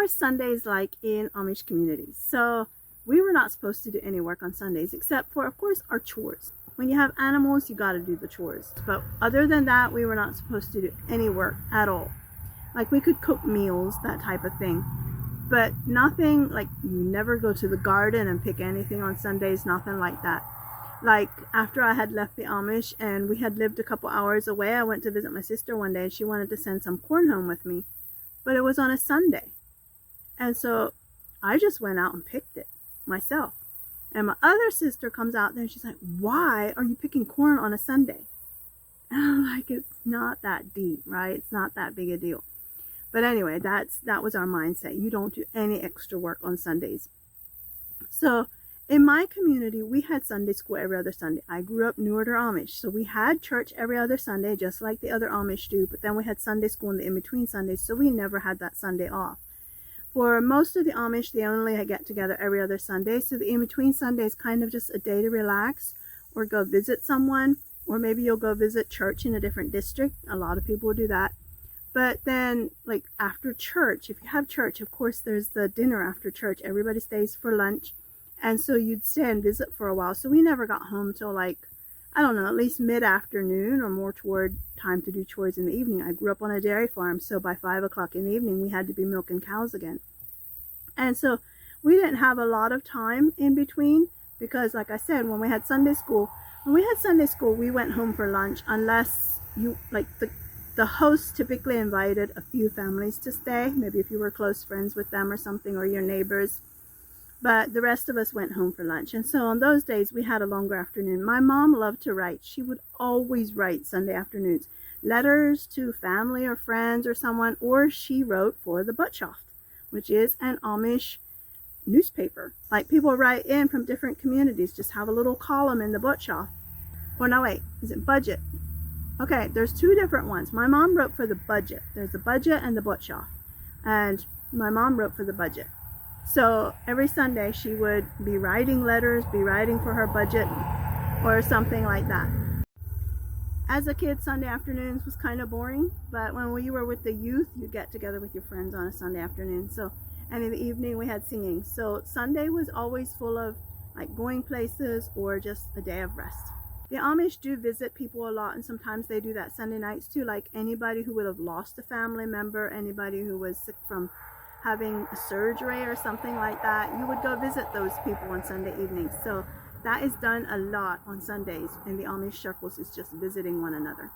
are Sundays like in Amish communities. So we were not supposed to do any work on Sundays except for, of course, our chores. When you have animals, you got to do the chores. But other than that, we were not supposed to do any work at all. Like we could cook meals, that type of thing. But nothing like you never go to the garden and pick anything on Sundays, nothing like that. Like after I had left the Amish and we had lived a couple hours away, I went to visit my sister one day and she wanted to send some corn home with me. But it was on a Sunday. And so I just went out and picked it myself. And my other sister comes out there and she's like, why are you picking corn on a Sunday? And I'm like, it's not that deep, right? It's not that big a deal. But anyway, that was our mindset. You don't do any extra work on Sundays. So in my community, we had Sunday school every other Sunday. I grew up New Order Amish. So we had church every other Sunday, just like the other Amish do. But then we had Sunday school in the in-between Sundays. So we never had that Sunday off. For most of the Amish, they only get together every other Sunday. So the in-between Sunday is kind of just a day to relax or go visit someone. Or maybe you'll go visit church in a different district. A lot of people will do that. But then, like after church, if you have church, of course, there's the dinner after church. Everybody stays for lunch. And so you'd stay and visit for a while. So we never got home till like, I don't know, at least mid-afternoon or more toward time to do chores in the evening. I grew up on a dairy farm. So by 5 o'clock in the evening, we had to be milking cows again. And so we didn't have a lot of time in between because, like I said, when we had Sunday school, we went home for lunch unless you, like the host typically invited a few families to stay, maybe if you were close friends with them or something, or your neighbors. But the rest of us went home for lunch. And so on those days, we had a longer afternoon. My mom loved to write. She would always write Sunday afternoons, letters to family or friends or someone, or she wrote for the Buttschaft, which is an Amish newspaper. Like people write in from different communities, just have a little column in the Buttschaft. Or no, wait, is it Budget? Okay, there's two different ones. My mom wrote for the Budget. There's the Budget and the Buttschaft. And my mom wrote for the Budget. So every Sunday she would be writing letters, be writing for her Budget or something like that. As a kid, Sunday afternoons was kind of boring, but when we were with the youth, you'd get together with your friends on a Sunday afternoon. So, and in the evening we had singing. So Sunday was always full of like going places or just a day of rest. The Amish do visit people a lot, and sometimes they do that Sunday nights too. Like anybody who would have lost a family member, anybody who was sick from having a surgery or something like that, you would go visit those people on Sunday evenings. So that is done a lot on Sundays in the Amish circles, is just visiting one another.